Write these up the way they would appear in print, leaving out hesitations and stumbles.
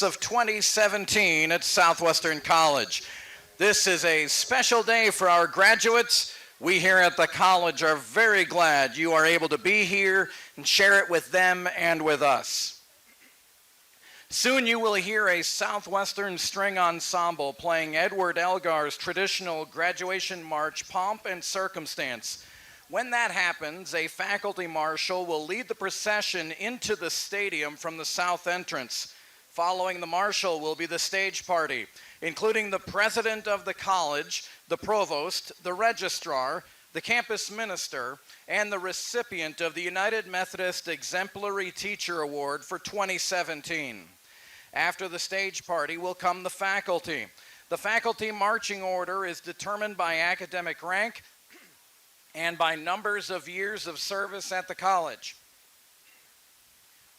of 2017 at Southwestern College. This is a special day for our graduates. We here at the college are very glad you are able to be here and share it with them and with us. Soon you will hear a Southwestern string ensemble playing Edward Elgar's traditional graduation march, Pomp and Circumstance. When that happens, a faculty marshal will lead the procession into the stadium from the south entrance. Following the marshal will be the stage party, including the president of the college, the provost, the registrar, the campus minister, and the recipient of the United Methodist Exemplary Teacher Award for 2017. After the stage party will come the faculty. The faculty marching order is determined by academic rank and by numbers of years of service at the college.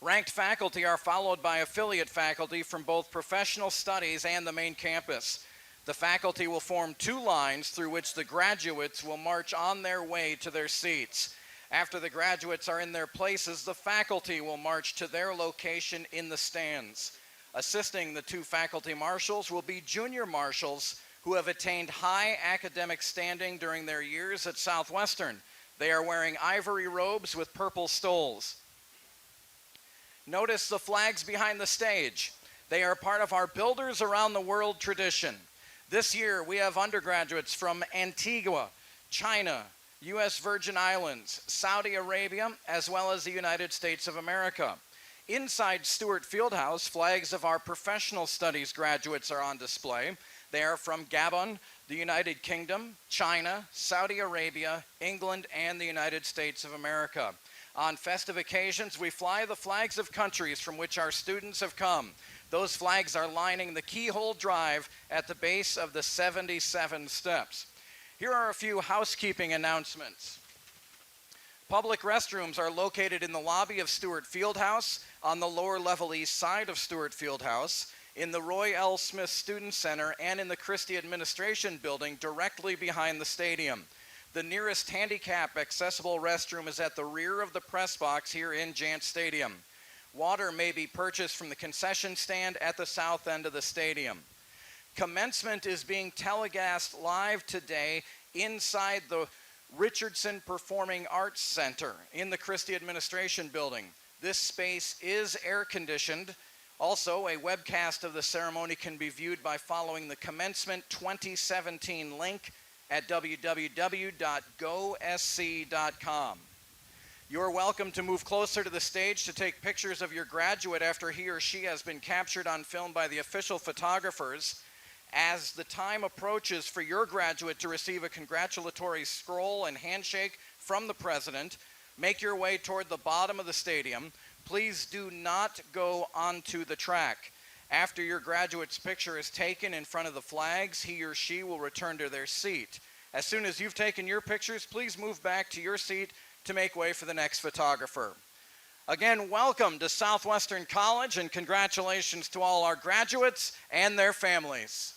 Ranked faculty are followed by affiliate faculty from both professional studies and the main campus. The faculty will form two lines through which the graduates will march on their way to their seats. After the graduates are in their places, the faculty will march to their location in the stands. Assisting the two faculty marshals will be junior marshals who have attained high academic standing during their years at Southwestern. They are wearing ivory robes with purple stoles. Notice the flags behind the stage. They are part of our Builders Around the World tradition. This year we have undergraduates from Antigua, China, U.S. Virgin Islands, Saudi Arabia, as well as the United States of America. Inside Stewart Fieldhouse, flags of our professional studies graduates are on display. They are from Gabon, the United Kingdom, China, Saudi Arabia, England, and the United States of America. On festive occasions, we fly the flags of countries from which our students have come. Those flags are lining the Keyhole Drive at the base of the 77 steps. Here are a few housekeeping announcements. Public restrooms are located in the lobby of Stewart Fieldhouse, on the lower level east side of Stewart Fieldhouse, in the Roy L. Smith Student Center, and in the Christie Administration Building directly behind the stadium. The nearest handicap accessible restroom is at the rear of the press box here in Jantz Stadium. Water may be purchased from the concession stand at the south end of the stadium. Commencement is being telecast live today inside the Richardson Performing Arts Center in the Christie Administration Building. This space is air conditioned. Also, a webcast of the ceremony can be viewed by following the Commencement 2017 link at www.gosc.com. You're welcome to move closer to the stage to take pictures of your graduate after he or she has been captured on film by the official photographers. As the time approaches for your graduate to receive a congratulatory scroll and handshake from the president, make your way toward the bottom of the stadium. Please do not go onto the track. After your graduate's picture is taken in front of the flags, he or she will return to their seat. As soon as you've taken your pictures, please move back to your seat to make way for the next photographer. Again, welcome to Southwestern College and congratulations to all our graduates and their families.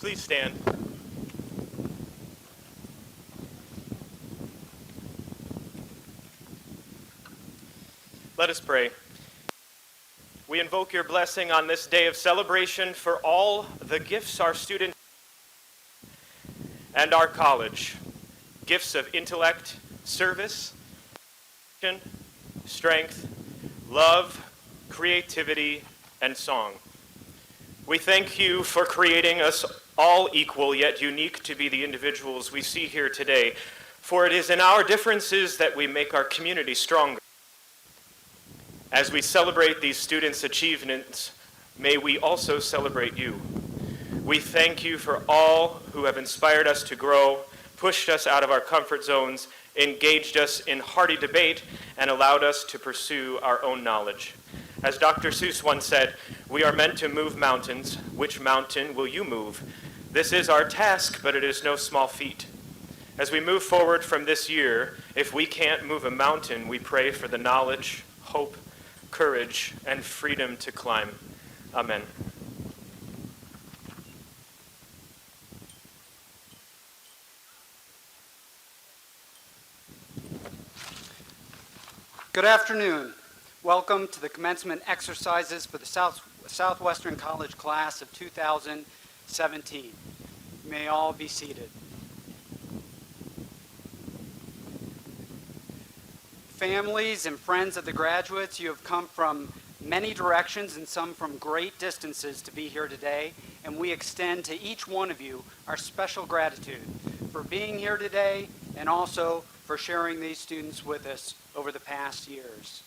Please stand. Let us pray. We invoke your blessing on this day of celebration for all the gifts our students and our college, gifts of intellect, service, strength, love, creativity, and song. We thank you for creating us all equal yet unique to be the individuals we see here today, for it is in our differences that we make our community stronger. As we celebrate these students' achievements, may we also celebrate you. We thank you for all who have inspired us to grow, pushed us out of our comfort zones, engaged us in hearty debate, and allowed us to pursue our own knowledge. As Dr. Seuss once said, we are meant to move mountains. Which mountain will you move? This is our task, but it is no small feat. As we move forward from this year, if we can't move a mountain, we pray for the knowledge, hope, courage, and freedom to climb. Amen. Good afternoon. Welcome to the commencement exercises for the Southwestern College class of 2017. You may all be seated. Families and friends of the graduates, you have come from many directions and some from great distances to be here today, and we extend to each one of you our special gratitude for being here today and also for sharing these students with us over the past years.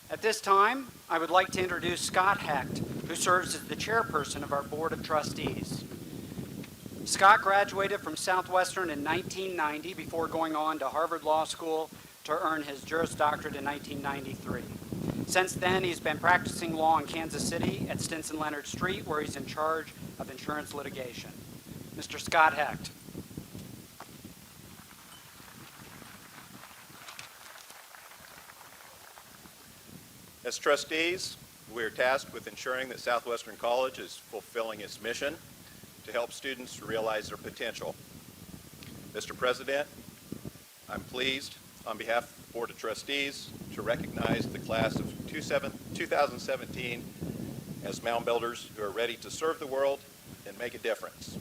At this time, I would like to introduce Scott Hecht, who serves as the chairperson of our Board of Trustees. Scott graduated from Southwestern in 1990 before going on to Harvard Law School to earn his Juris Doctorate in 1993. Since then, he's been practicing law in Kansas City at Stinson Leonard Street, where he's in charge of insurance litigation. Mr. Scott Hecht. As trustees, we are tasked with ensuring that Southwestern College is fulfilling its mission to help students realize their potential. Mr. President, I'm pleased, on behalf of the Board of Trustees, to recognize the class of 2017 as mound builders who are ready to serve the world and make a difference.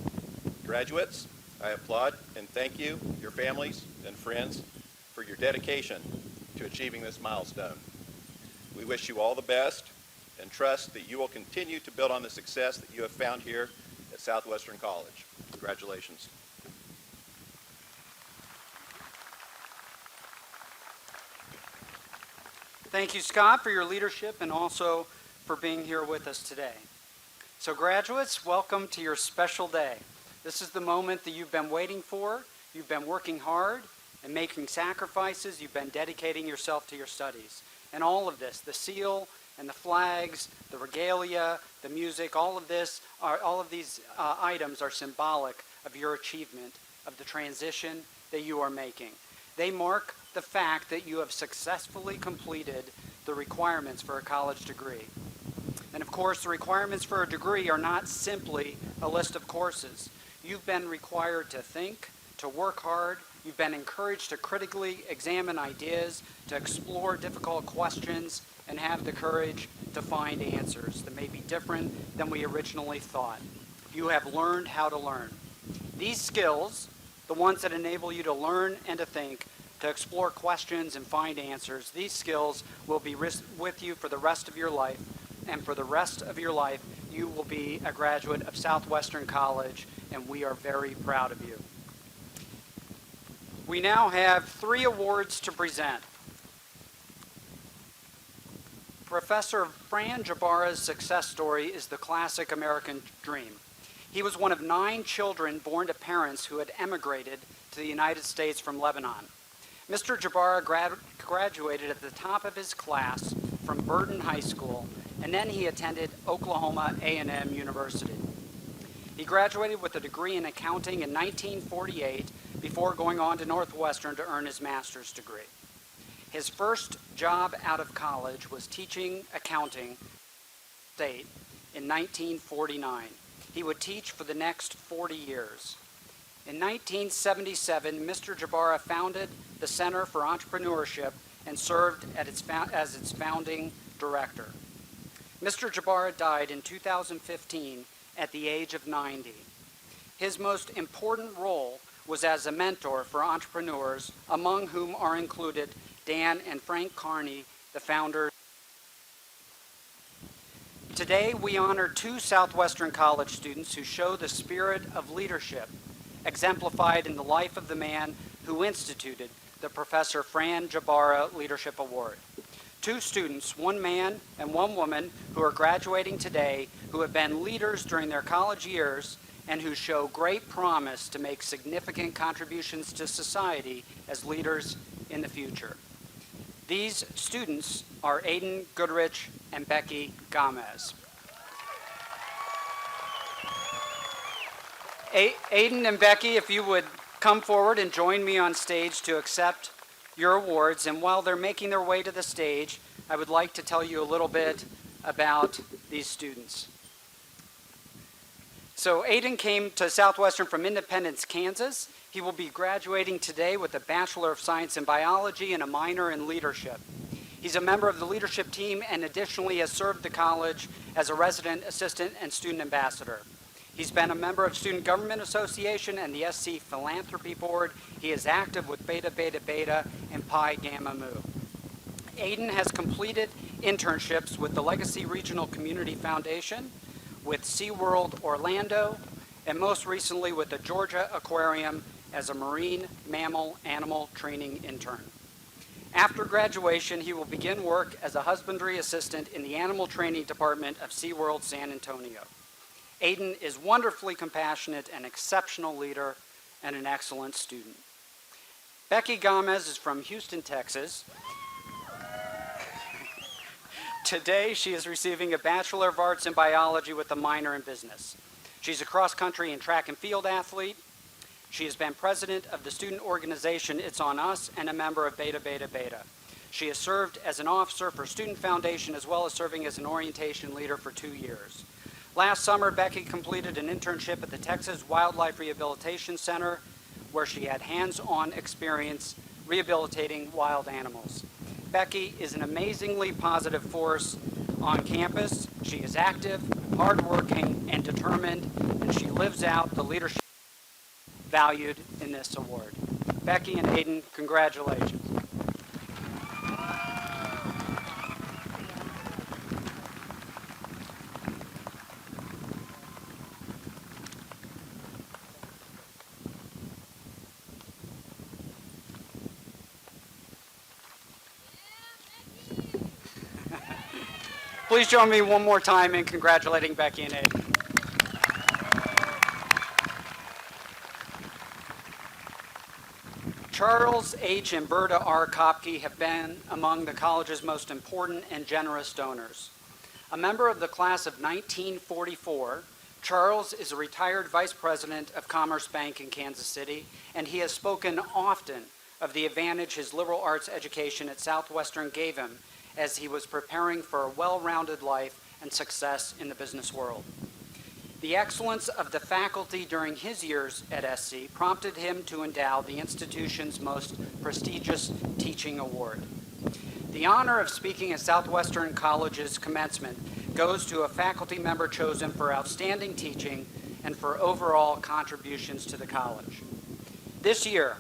Graduates, I applaud and thank you, your families and friends, for your dedication to achieving this milestone. We wish you all the best and trust that you will continue to build on the success that you have found here at Southwestern College. Congratulations. Thank you, Scott, for your leadership and also for being here with us today. So graduates, welcome to your special day. This is the moment that you've been waiting for. You've been working hard and making sacrifices. You've been dedicating yourself to your studies. And all of this, the seal and the flags, the regalia, the music, all of these items are symbolic of your achievement, of the transition that you are making. They mark the fact that you have successfully completed the requirements for a college degree. And of course, the requirements for a degree are not simply a list of courses. You've been required to think, to work hard. You've been encouraged to critically examine ideas, to explore difficult questions, and have the courage to find answers that may be different than we originally thought. You have learned how to learn. These skills, the ones that enable you to learn and to think, to explore questions and find answers, these skills will be with you for the rest of your life. And for the rest of your life, you will be a graduate of Southwestern College, and we are very proud of you. We now have 3 awards to present. Professor Fran Jabara's success story is the classic American dream. He was one of 9 children born to parents who had emigrated to the United States from Lebanon. Mr. Jabara graduated at the top of his class from Burton High School, and then he attended Oklahoma A&M University. He graduated with a degree in accounting in 1948 before going on to Northwestern to earn his master's degree. His first job out of college was teaching accounting state in 1949. he would teach for the next 40 years. In 1977, Mr. Jabara founded the Center for Entrepreneurship and served as its founding director. Mr. Jabara died in 2015 at the age of 90. His most important role was as a mentor for entrepreneurs, among whom are included Dan and Frank Carney, the founders. Today, we honor two Southwestern College students who show the spirit of leadership exemplified in the life of the man who instituted the Professor Fran Jabara Leadership Award. Two students, one man and one woman, who are graduating today, who have been leaders during their college years and who show great promise to make significant contributions to society as leaders in the future. These students are Aiden Goodrich and Becky Gomez. Aiden and Becky, if you would come forward and join me on stage to accept your awards. And while they're making their way to the stage, I would like to tell you a little bit about these students. So Aiden came to Southwestern from Independence, Kansas. He will be graduating today with a Bachelor of Science in Biology and a minor in leadership. He's a member of the leadership team and additionally has served the college as a resident assistant and student ambassador. He's been a member of Student Government Association and the SC Philanthropy Board. He is active with Beta Beta Beta and Pi Gamma Mu. Aiden has completed internships with the Legacy Regional Community Foundation, with SeaWorld Orlando, and most recently with the Georgia Aquarium as a marine mammal animal training intern. After graduation, he will begin work as a husbandry assistant in the animal training department of SeaWorld San Antonio. Aiden is wonderfully compassionate, an exceptional leader, and an excellent student. Becky Gomez is from Houston, Texas. Today, she is receiving a Bachelor of Arts in Biology with a minor in business. She's a cross-country and track and field athlete. She has been president of the student organization It's On Us and a member of Beta Beta Beta. She has served as an officer for Student Foundation as well as serving as an orientation leader for 2 years. Last summer, Becky completed an internship at the Texas Wildlife Rehabilitation Center, where she had hands-on experience rehabilitating wild animals. Becky is an amazingly positive force on campus. She is active, hardworking, and determined, and she lives out the leadership valued in this award. Becky and Aiden, congratulations. Please join me one more time in congratulating Becky and Aiden. Charles H. and Berta R. Kopke have been among the college's most important and generous donors. A member of the class of 1944, Charles is a retired vice president of Commerce Bank in Kansas City, and he has spoken often of the advantage his liberal arts education at Southwestern gave him as he was preparing for a well-rounded life and success in the business world. The excellence of the faculty during his years at SC prompted him to endow the institution's most prestigious teaching award. The honor of speaking at Southwestern College's commencement goes to a faculty member chosen for outstanding teaching and for overall contributions to the college. This year,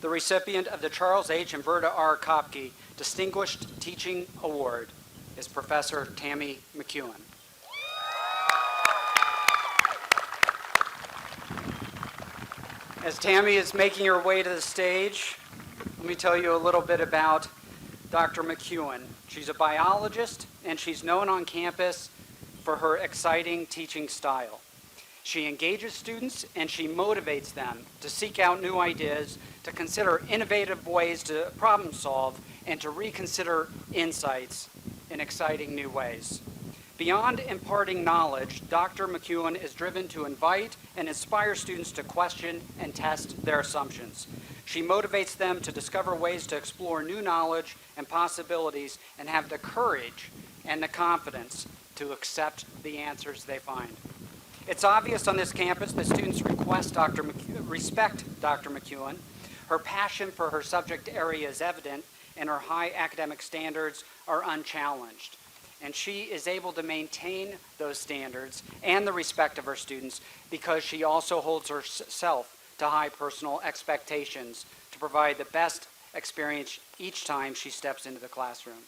the recipient of the Charles H. and Berta R. Kopke Distinguished Teaching Award is Professor Tammy McEwen. As Tammy is making her way to the stage, let me tell you a little bit about Dr. McEwen. She's a biologist, and she's known on campus for her exciting teaching style. She engages students, and she motivates them to seek out new ideas, to consider innovative ways to problem solve, and to reconsider insights in exciting new ways. Beyond imparting knowledge, Dr. McEwen is driven to invite and inspire students to question and test their assumptions. She motivates them to discover ways to explore new knowledge and possibilities and have the courage and the confidence to accept the answers they find. It's obvious on this campus that students respect Dr. McEwen. Her passion for her subject area is evident, and her high academic standards are unchallenged. And she is able to maintain those standards and the respect of her students because she also holds herself to high personal expectations to provide the best experience each time she steps into the classroom.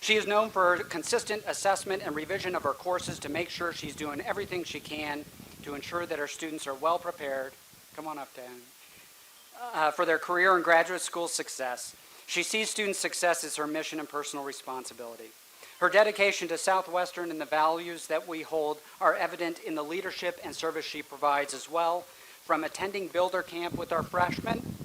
She is known for her consistent assessment and revision of her courses to make sure she's doing everything she can to ensure that her students are well prepared. Come on up, Dan. For their career and graduate school success. She sees student success as her mission and personal responsibility. Her dedication to Southwestern and the values that we hold are evident in the leadership and service she provides as well, from attending Builder Camp with our freshmen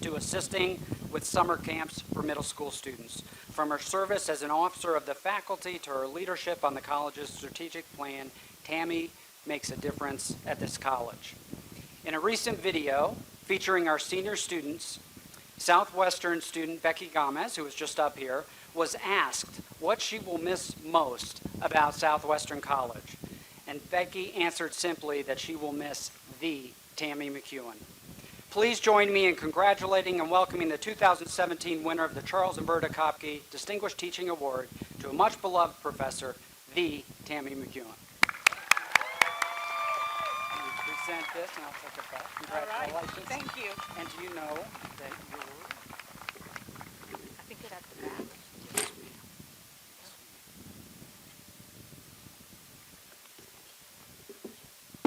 to assisting with summer camps for middle school students. From her service as an officer of the faculty to her leadership on the college's strategic plan, Tammy makes a difference at this college. In a recent video featuring our senior students, Southwestern student Becky Gomez, who was just up here, was asked what she will miss most about Southwestern College. And Becky answered simply that she will miss the Tammy McEwen. Please join me in congratulating and welcoming the 2017 winner of the Charles and Berta Kopke Distinguished Teaching Award to a much beloved professor, the Tammy McEwen. Present this, and I'll take it back. Congratulations. All right. Thank you. And do you know that you're... I think it at the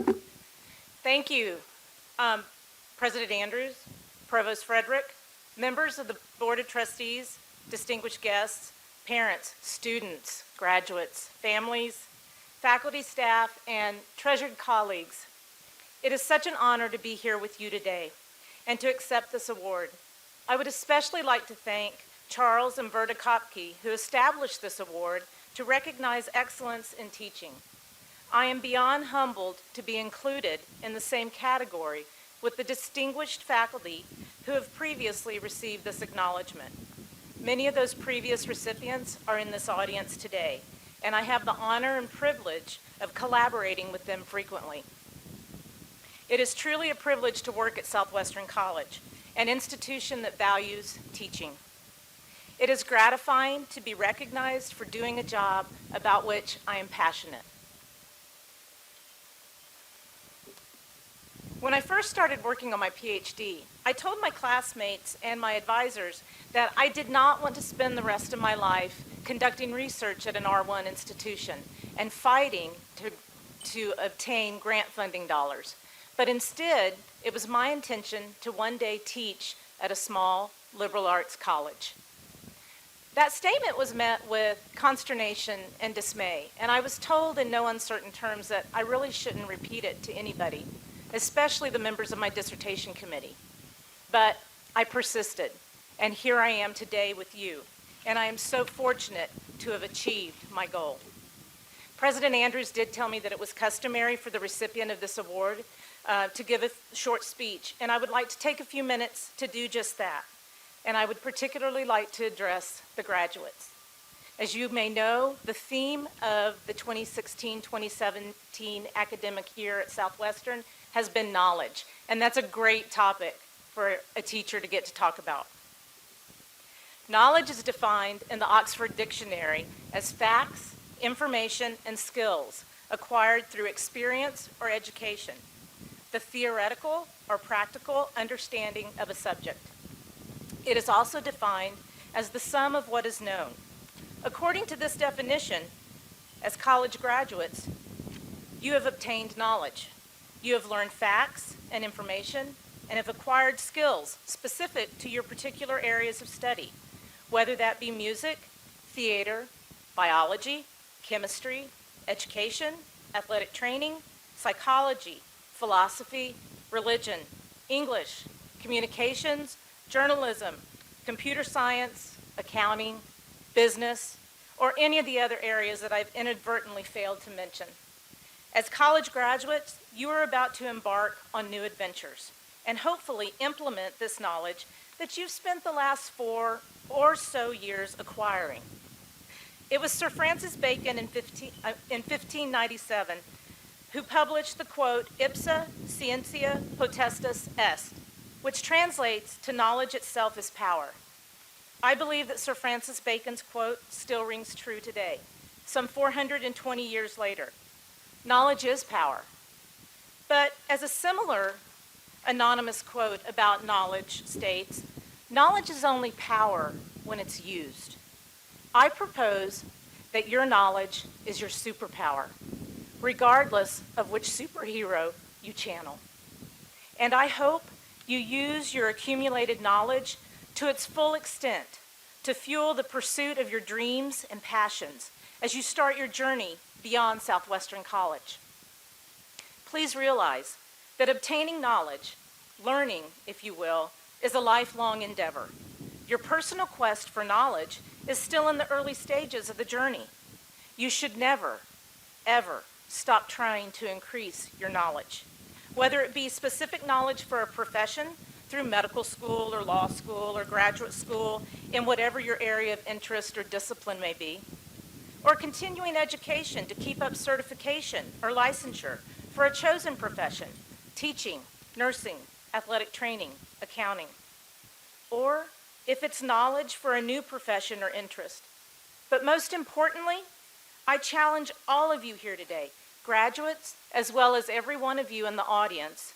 back. Thank you, President Andrews, Provost Frederick, members of the Board of Trustees, distinguished guests, parents, students, graduates, families, faculty, staff, and treasured colleagues. It is such an honor to be here with you today and to accept this award. I would especially like to thank Charles and Berta Kopke, who established this award to recognize excellence in teaching. I am beyond humbled to be included in the same category with the distinguished faculty who have previously received this acknowledgement. Many of those previous recipients are in this audience today, and I have the honor and privilege of collaborating with them frequently. It is truly a privilege to work at Southwestern College, an institution that values teaching. It is gratifying to be recognized for doing a job about which I am passionate. When I first started working on my PhD, I told my classmates and my advisors that I did not want to spend the rest of my life conducting research at an R1 institution and fighting to obtain grant funding dollars. But instead, it was my intention to one day teach at a small liberal arts college. That statement was met with consternation and dismay, and I was told in no uncertain terms that I really shouldn't repeat it to anybody, especially the members of my dissertation committee. But I persisted, and here I am today with you, and I am so fortunate to have achieved my goal. President Andrews did tell me that it was customary for the recipient of this award to give a short speech, and I would like to take a few minutes to do just that. And I would particularly like to address the graduates. As you may know, the theme of the 2016-2017 academic year at Southwestern has been knowledge, and that's a great topic for a teacher to get to talk about. Knowledge is defined in the Oxford Dictionary as facts, information, and skills acquired through experience or education, the theoretical or practical understanding of a subject. It is also defined as the sum of what is known. According to this definition, as college graduates, you have obtained knowledge. You have learned facts and information and have acquired skills specific to your particular areas of study, whether that be music, theater, biology, chemistry, education, athletic training, psychology, philosophy, religion, English, communications, journalism, computer science, accounting, business, or any of the other areas that I've inadvertently failed to mention. As college graduates, you are about to embark on new adventures and hopefully implement this knowledge that you've spent the last 4 or so years acquiring. It was Sir Francis Bacon in 1597 who published the quote, "Ipsa scientia potestas est," which translates to "knowledge itself is power." I believe that Sir Francis Bacon's quote still rings true today, some 420 years later. Knowledge is power. But as a similar anonymous quote about knowledge states, knowledge is only power when it's used. I propose that your knowledge is your superpower, regardless of which superhero you channel. And I hope you use your accumulated knowledge to its full extent to fuel the pursuit of your dreams and passions as you start your journey beyond Southwestern College. Please realize that obtaining knowledge, learning, if you will, is a lifelong endeavor. Your personal quest for knowledge is still in the early stages of the journey. You should never, ever stop trying to increase your knowledge, whether it be specific knowledge for a profession through medical school or law school or graduate school in whatever your area of interest or discipline may be, or continuing education to keep up certification or licensure for a chosen profession, teaching, nursing, athletic training, accounting, or if it's knowledge for a new profession or interest. But most importantly, I challenge all of you here today, graduates, as well as every one of you in the audience,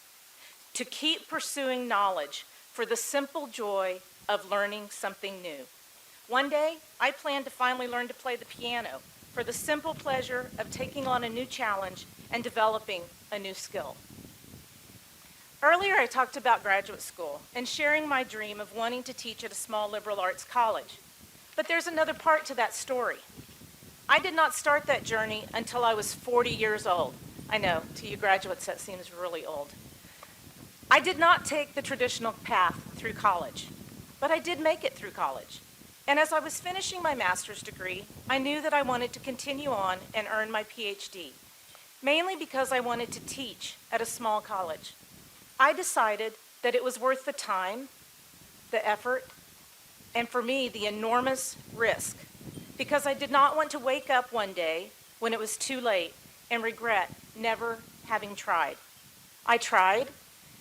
to keep pursuing knowledge for the simple joy of learning something new. One day, I plan to finally learn to play the piano for the simple pleasure of taking on a new challenge and developing a new skill. Earlier, I talked about graduate school and sharing my dream of wanting to teach at a small liberal arts college. But there's another part to that story. I did not start that journey until I was 40 years old. I know, to you graduates, that seems really old. I did not take the traditional path through college, but I did make it through college. And as I was finishing my master's degree, I knew that I wanted to continue on and earn my PhD, mainly because I wanted to teach at a small college. I decided that it was worth the time, the effort, and for me, the enormous risk, because I did not want to wake up one day when it was too late and regret never having tried. I tried,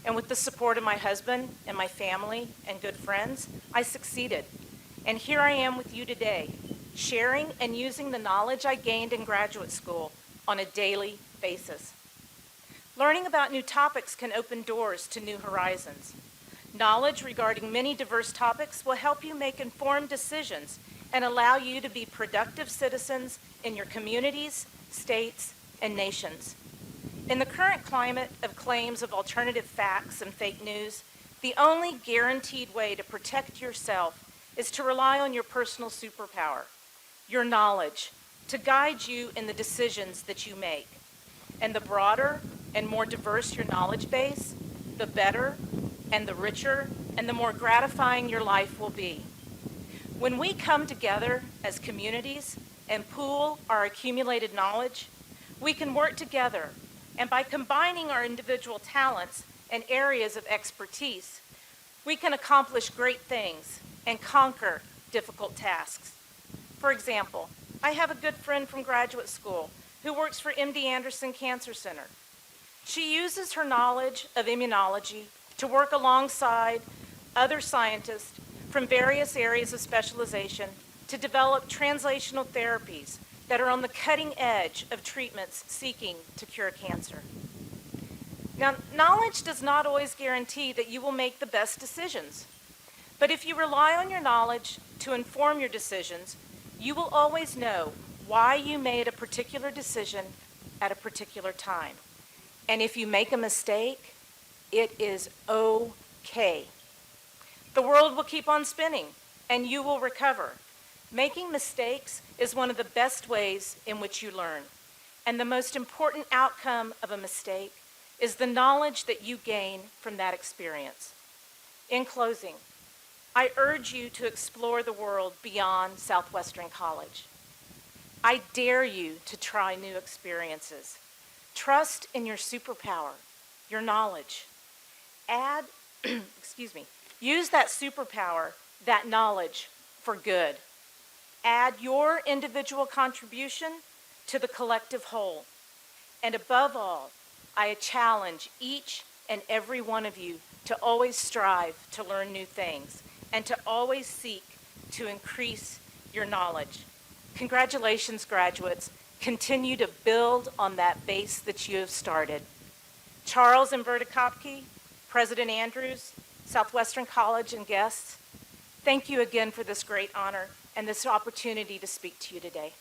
and with the support of my husband and my family and good friends, I succeeded. And here I am with you today, sharing and using the knowledge I gained in graduate school on a daily basis. Learning about new topics can open doors to new horizons. Knowledge regarding many diverse topics will help you make informed decisions and allow you to be productive citizens in your communities, states, and nations. In the current climate of claims of alternative facts and fake news, the only guaranteed way to protect yourself is to rely on your personal superpower, your knowledge, to guide you in the decisions that you make. And the broader and more diverse your knowledge base, the better and the richer and the more gratifying your life will be. When we come together as communities and pool our accumulated knowledge, we can work together, and by combining our individual talents and areas of expertise, we can accomplish great things and conquer difficult tasks. For example, I have a good friend from graduate school who works for MD Anderson Cancer Center. She uses her knowledge of immunology to work alongside other scientists from various areas of specialization to develop translational therapies that are on the cutting edge of treatments seeking to cure cancer. Now, knowledge does not always guarantee that you will make the best decisions. But if you rely on your knowledge to inform your decisions, you will always know why you made a particular decision at a particular time. And if you make a mistake, it is okay. The world will keep on spinning, and you will recover. Making mistakes is one of the best ways in which you learn. And the most important outcome of a mistake is the knowledge that you gain from that experience. In closing, I urge you to explore the world beyond Southwestern College. I dare you to try new experiences. Trust in your superpower, your knowledge. Use that superpower, that knowledge, for good. Add your individual contribution to the collective whole. And above all, I challenge each and every one of you to always strive to learn new things and to always seek to increase your knowledge. Congratulations, graduates. Continue to build on that base that you have started. Charles and Berta Kopke, President Andrews, Southwestern College, and guests, thank you again for this great honor and this opportunity to speak to you today.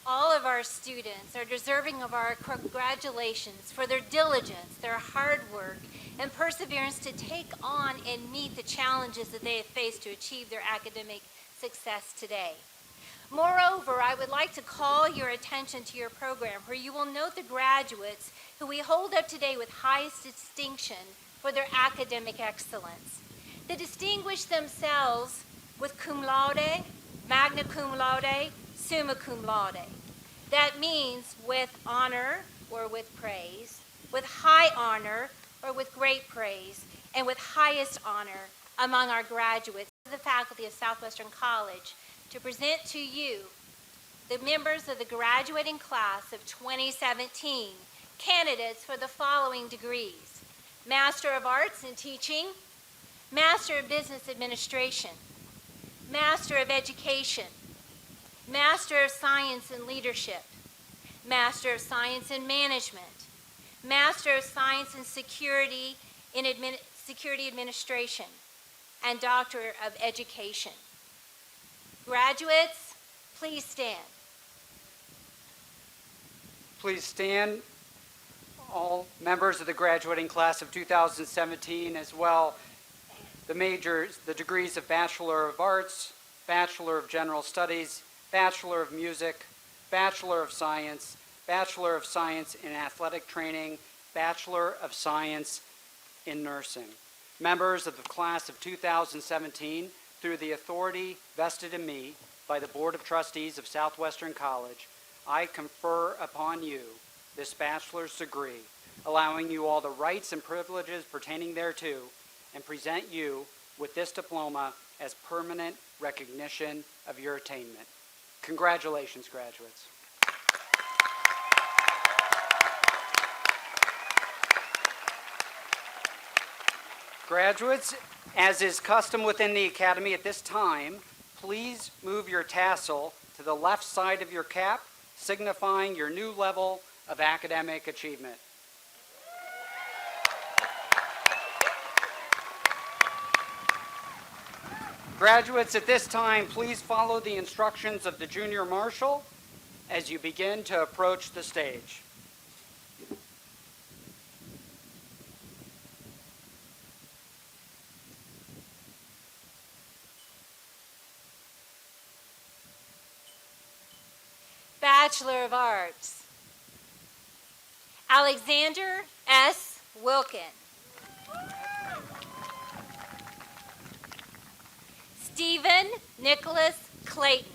All of our students are deserving of our congratulations for their diligence, their hard work, and perseverance to take on and meet the challenges that they have faced to achieve their academic success today. Moreover, I would like to call your attention to your program, where you will note the graduates who we hold up today with highest distinction for their academic excellence. They distinguish themselves with cum laude, magna cum laude, summa cum laude. That means with honor or with praise, with high honor or with great praise, and with highest honor among our graduates, the faculty of Southwestern College, to present to you the members of the graduating class of 2017, candidates for the following degrees: Master of Arts in Teaching, Master of Business Administration, Master of Education, Master of Science in Leadership, Master of Science in Management, Master of Science in Security Administration, and Doctor of Education. Graduates, please stand. Please stand, all members of the graduating class of 2017, as well the majors, the degrees of Bachelor of Arts, Bachelor of General Studies, Bachelor of Music, Bachelor of Science in Athletic Training, Bachelor of Science in Nursing. Members of the class of 2017, through the authority vested in me by the Board of Trustees of Southwestern College, I confer upon you this bachelor's degree, allowing you all the rights and privileges pertaining thereto, and present you with this diploma as permanent recognition of your attainment. Congratulations, graduates. Graduates, as is custom within the Academy at this time, please move your tassel to the left side of your cap, signifying your new level of academic achievement. Graduates, at this time, please follow the instructions of the junior marshal as you begin to approach the stage. Bachelor of Arts, Alexander S. Wilkin. Stephen Nicholas Clayton.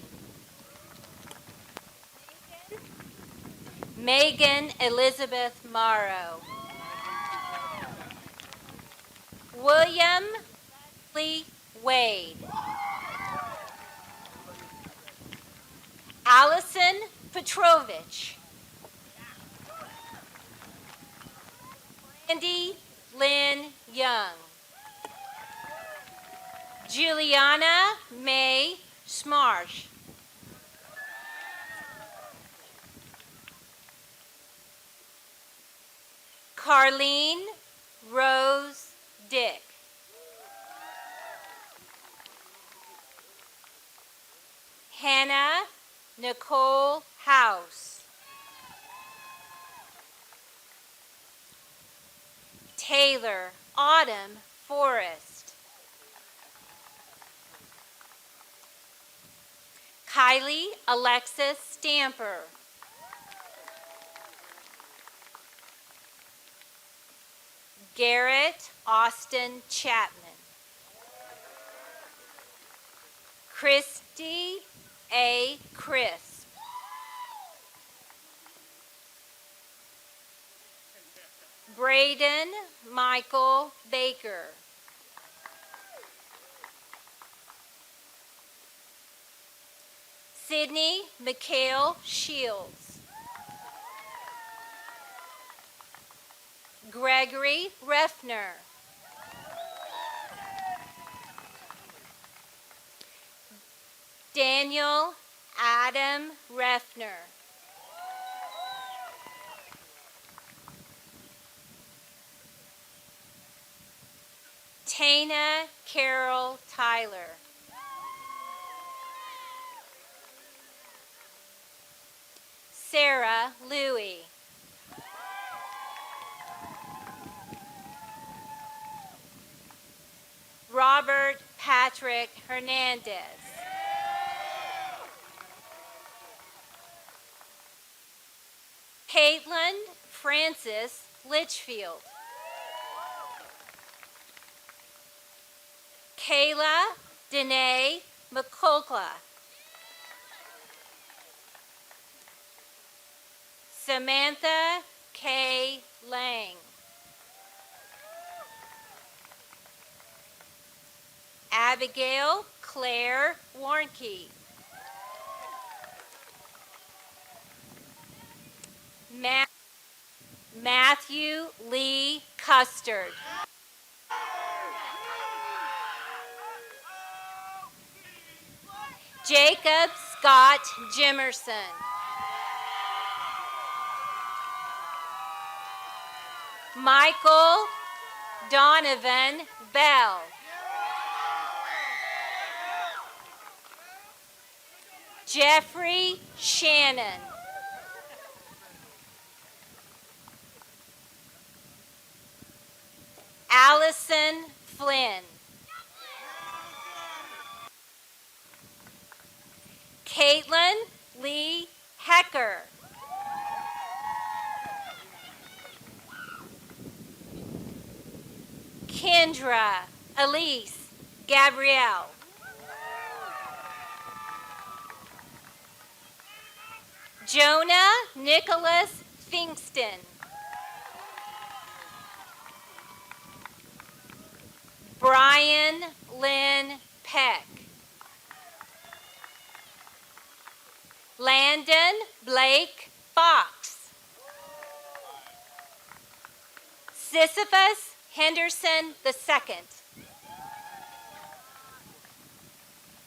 Megan Elizabeth Morrow. William Lee Wade. Allison Petrovich. Andy Lynn Young. Juliana May Smarsh. Carlene Rose Dick. Hannah Nicole House. Taylor Autumn Forrest. Kylie Alexis Stamper. Garrett Austin Chapman. Christy A. Crisp. Braden Michael Baker. Sydney Mikhail Shields. Gregory Refner. Daniel Adam Refner. Tana Carol Tyler. Sarah Louie. Robert Patrick Hernandez. Caitlin Francis Litchfield. Kayla Danae McCulca. Samantha K. Lang. Abigail Claire Warnke. Matthew Lee Custard. Jacob Scott Jimerson. Michael Donovan Bell. Jeffrey Shannon. Allison Flynn. Caitlin Lee Hecker. Kendra Elise Gabrielle. Jonah Nicholas Finkston. Brian Lynn Peck. Landon Blake Fox. Sisyphus Henderson II.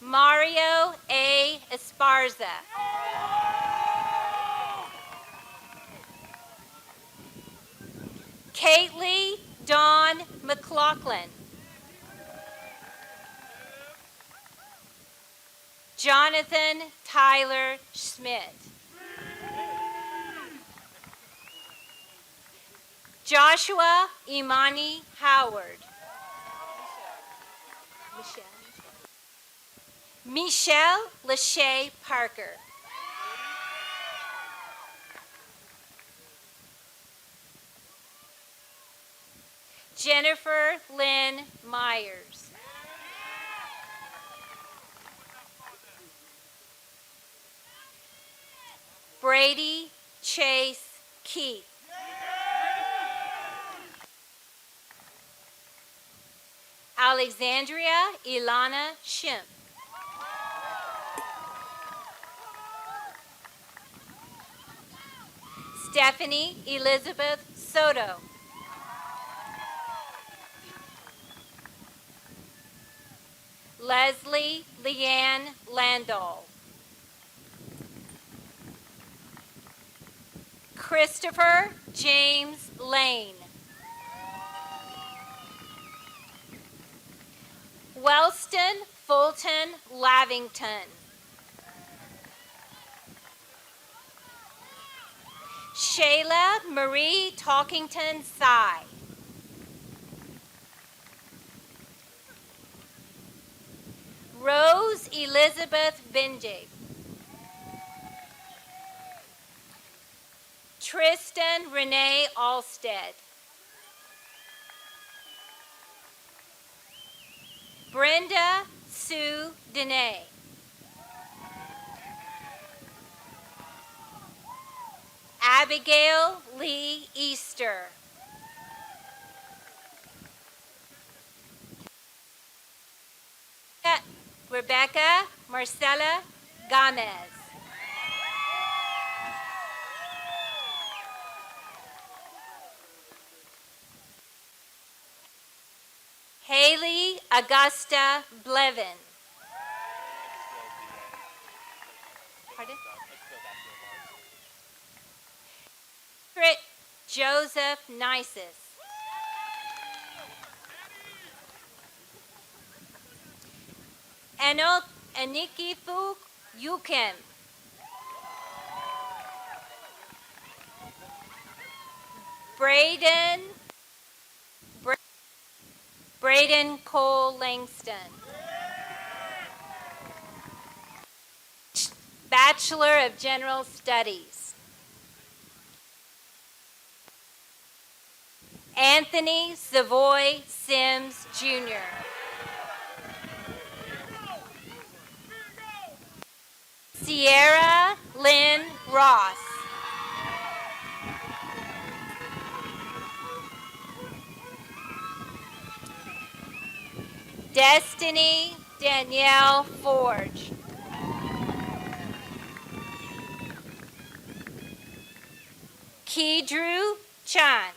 Mario A. Esparza. Kately Dawn McLaughlin. Jonathan Tyler Schmidt. Joshua Imani Howard. Michelle Lachey Parker. Jennifer Lynn Myers. Brady Chase Keith. Alexandria Ilana Shimp. Stephanie Elizabeth Soto. Leslie Leanne Landau. Christopher James Lane. Wellston Fulton Lavington. Shayla Marie Talkington Sy. Rose Elizabeth Benjay. Tristan Renee Alstead. Brenda Sue Dene. Abigail Lee Easter. Rebecca Marcela Gomez. Haley Augusta Blevin. Pardon? Joseph Nisus. Enok Enikifu Yukim. Braden Cole Langston. Bachelor of General Studies. Anthony Savoy Sims, Jr. Sierra Lynn Ross. Destiny Danielle Forge. Keydrew Chan.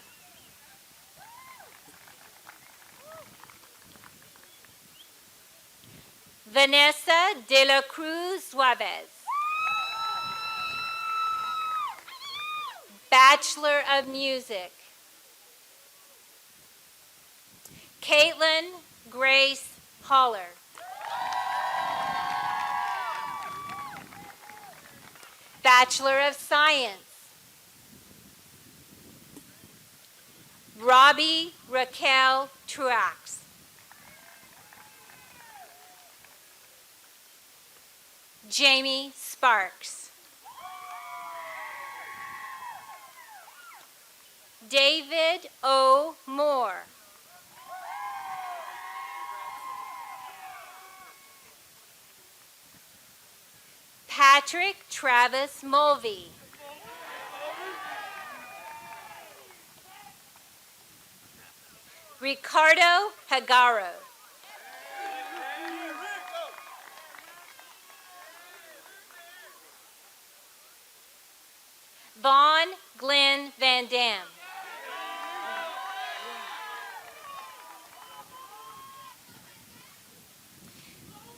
Vanessa de la Cruz Suarez. Bachelor of Music. Caitlin Grace Holler. Bachelor of Science. Robbie Raquel Truax. Jamie Sparks. David O. Moore. Patrick Travis Mulvey. Ricardo Hagaro. Vaughn Glenn Van Dam.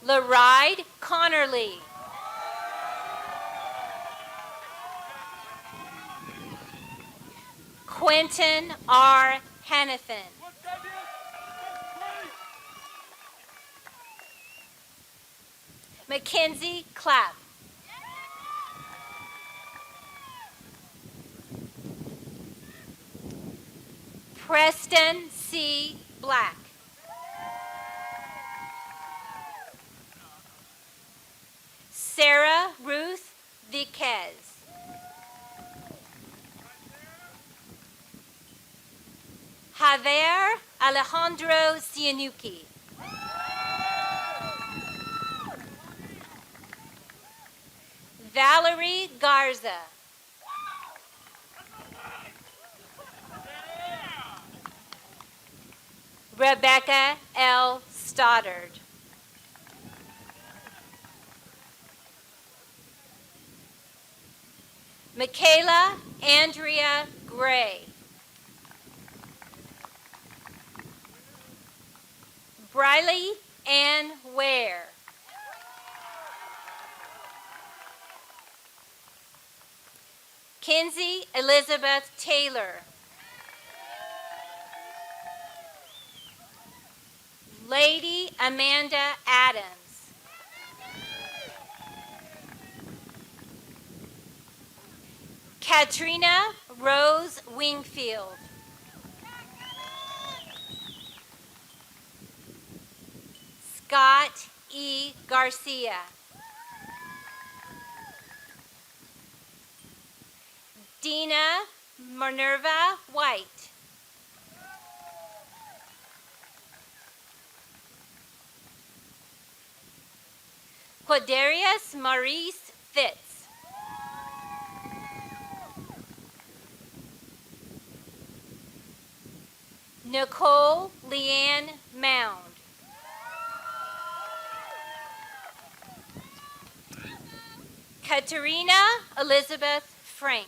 Laride Connerly. Quentin R. Hannafin. Mackenzie Clapp. Preston C. Black. Sarah Ruth Viquez. Javier Alejandro Cianucci. Valerie Garza. Rebecca L. Stoddard. Michaela Andrea Gray. Briley Ann Ware. Kinsey Elizabeth Taylor. Lady Amanda Adams. Katrina Rose Wingfield. Scott E. Garcia. Dina Minerva White. Quadarius Maurice Fitz. Nicole Leanne Mound. Katerina Elizabeth Frank.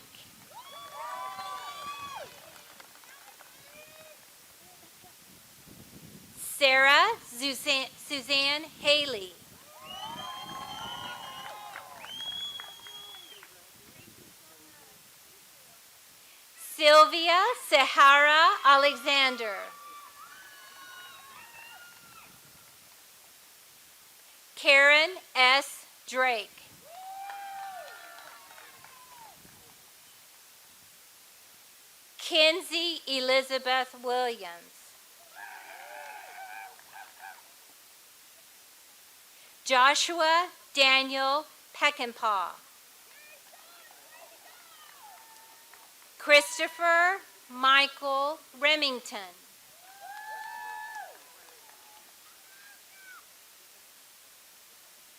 Sarah Suzanne Haley. Sylvia Sahara Alexander. Karen S. Drake. Kinsey Elizabeth Williams. Joshua Daniel Peckinpah. Christopher Michael Remington.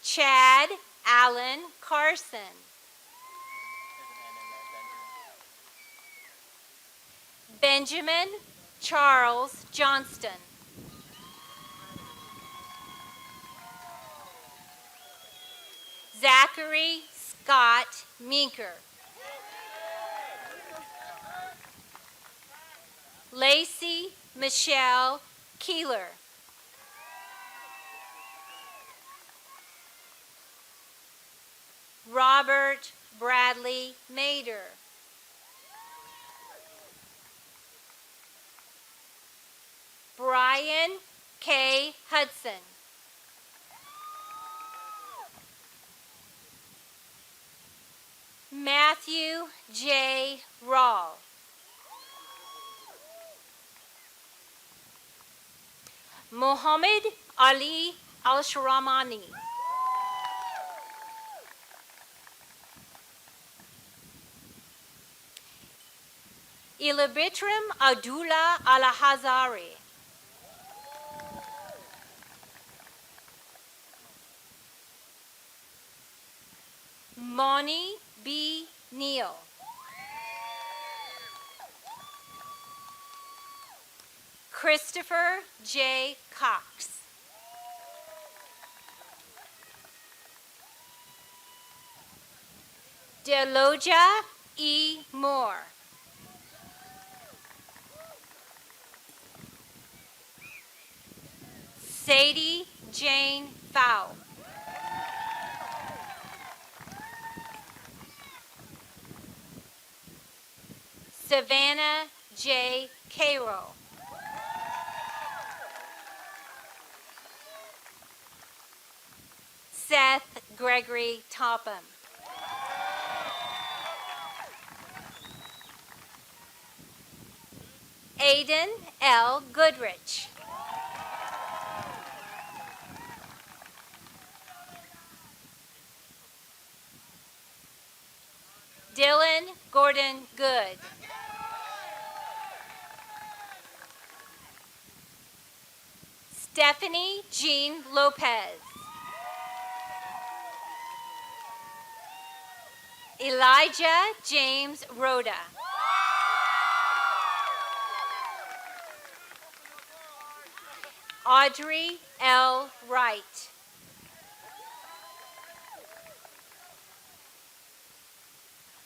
Chad Allen Carson. Benjamin Charles Johnston. Zachary Scott Meeker. Lacey Michelle Keeler. Robert Bradley Mader. Brian K. Hudson. Matthew J. Rawl. Muhammad Ali Al-Sharamani. Ilabitrim Abdullah Al-Hazari. Moni B. Neal. Christopher J. Cox. Deloja E. Moore. Sadie Jane Fowl. Savannah J. Cairo. Seth Gregory Topham. Aiden L. Goodrich. Dylan Gordon Good. Stephanie Jean Lopez. Elijah James Rhoda. Audrey L. Wright.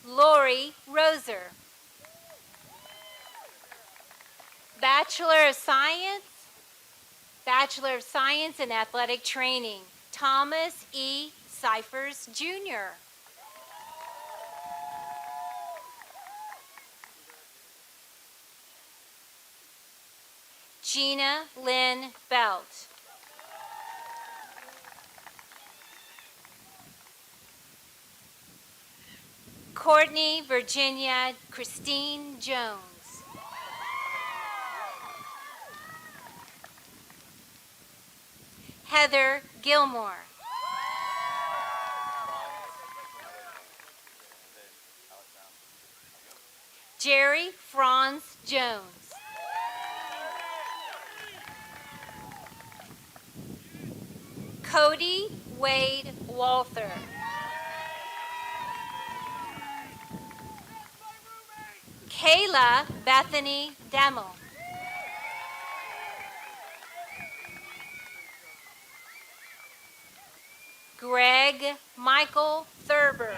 Lori Roser. Bachelor of Science in Athletic Training, Thomas E. Cyphers, Jr. Gina Lynn Belt. Courtney Virginia Christine Jones. Heather Gilmore. Jerry Franz Jones. Cody Wade Walther. Kayla Bethany Demmel. Greg Michael Thurber.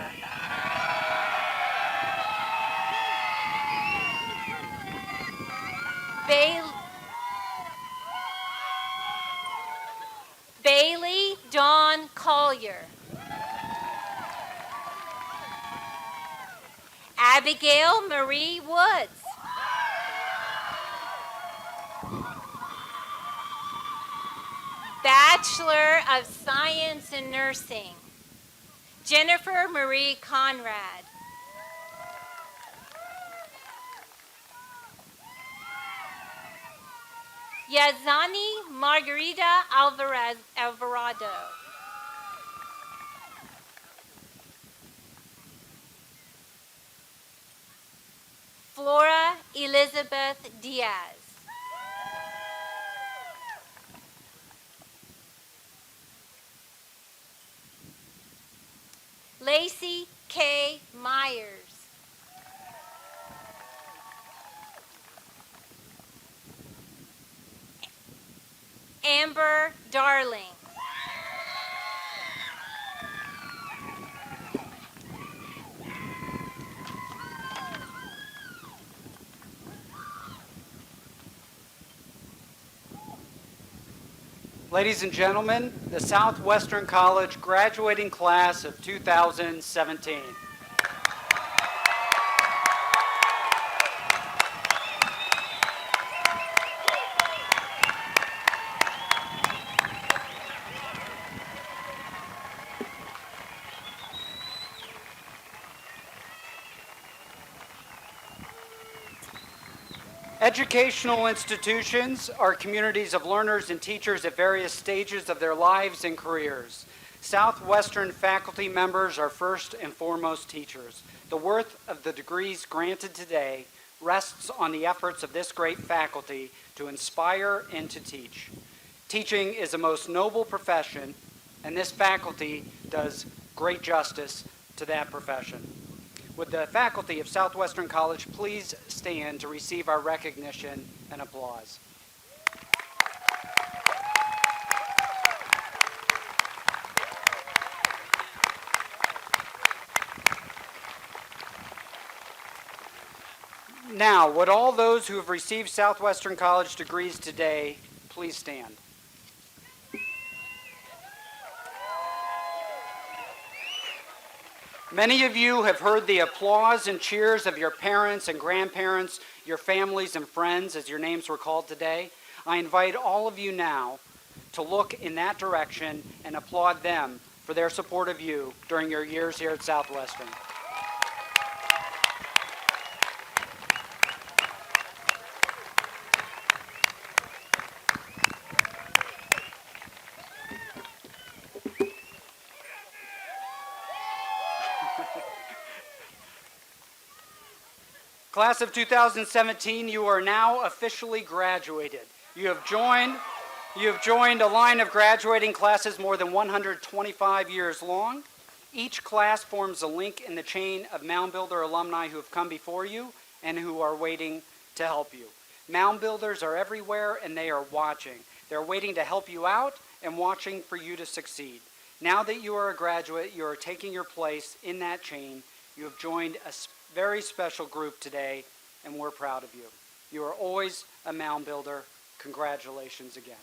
Bailey Dawn Collier. Abigail Marie Woods. Bachelor of Science in Nursing, Jennifer Marie Conrad. Yazani Margarita Alvarado. Flora Elizabeth Diaz. Lacey K. Myers. Amber Darling. Ladies and gentlemen, the Southwestern College graduating class of 2017. Educational institutions are communities of learners and teachers at various stages of their lives and careers. Southwestern faculty members are first and foremost teachers. The worth of the degrees granted today rests on the efforts of this great faculty to inspire and to teach. Teaching is a most noble profession, and this faculty does great justice to that profession. Would the faculty of Southwestern College please stand to receive our recognition and applause? Now, would all those who have received Southwestern College degrees today please stand? Many of you have heard the applause and cheers of your parents and grandparents, your families and friends as your names were called today. I invite all of you now to look in that direction and applaud them for their support of you during your years here at Southwestern. Class of 2017, you are now officially graduated. You have joined a line of graduating classes more than 125 years long. Each class forms a link in the chain of Mound Builder alumni who have come before you and who are waiting to help you. Mound Builders are everywhere and they are watching. They're waiting to help you out and watching for you to succeed. Now that you are a graduate, you are taking your place in that chain. You have joined a very special group today, and we're proud of you. You are always a Mound Builder. Congratulations again.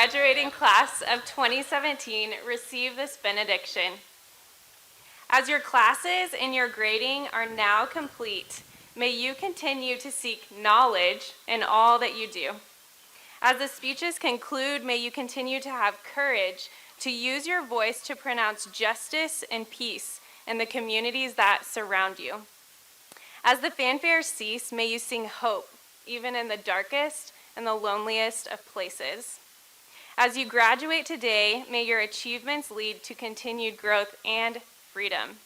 graduating class of 2017 receive this benediction. As your classes and your grading are now complete, may you continue to seek knowledge in all that you do. As the speeches conclude, may you continue to have courage to use your voice to pronounce justice and peace in the communities that surround you. As the fanfares cease, may you sing hope, even in the darkest and the loneliest of places. As you graduate today, may your achievements lead to continued growth and freedom.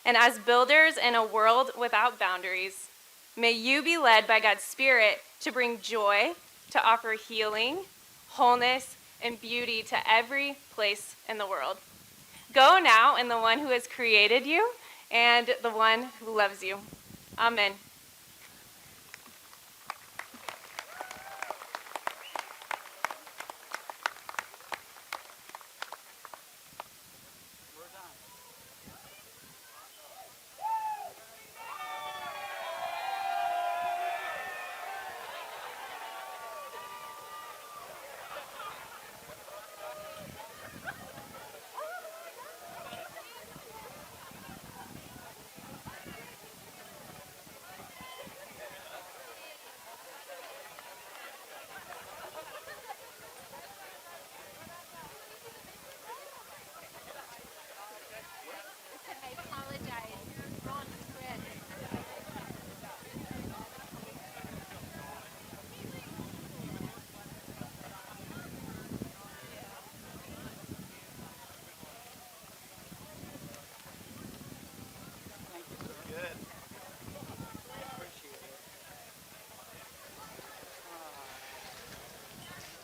And as builders in a world without boundaries, may you be led by God's Spirit to bring joy, to offer healing, wholeness, and beauty to every place in the world. Go now in the one who has created you and the one who loves you. Amen.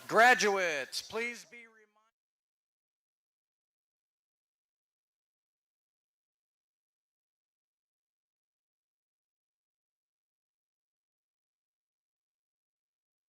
Graduates, please be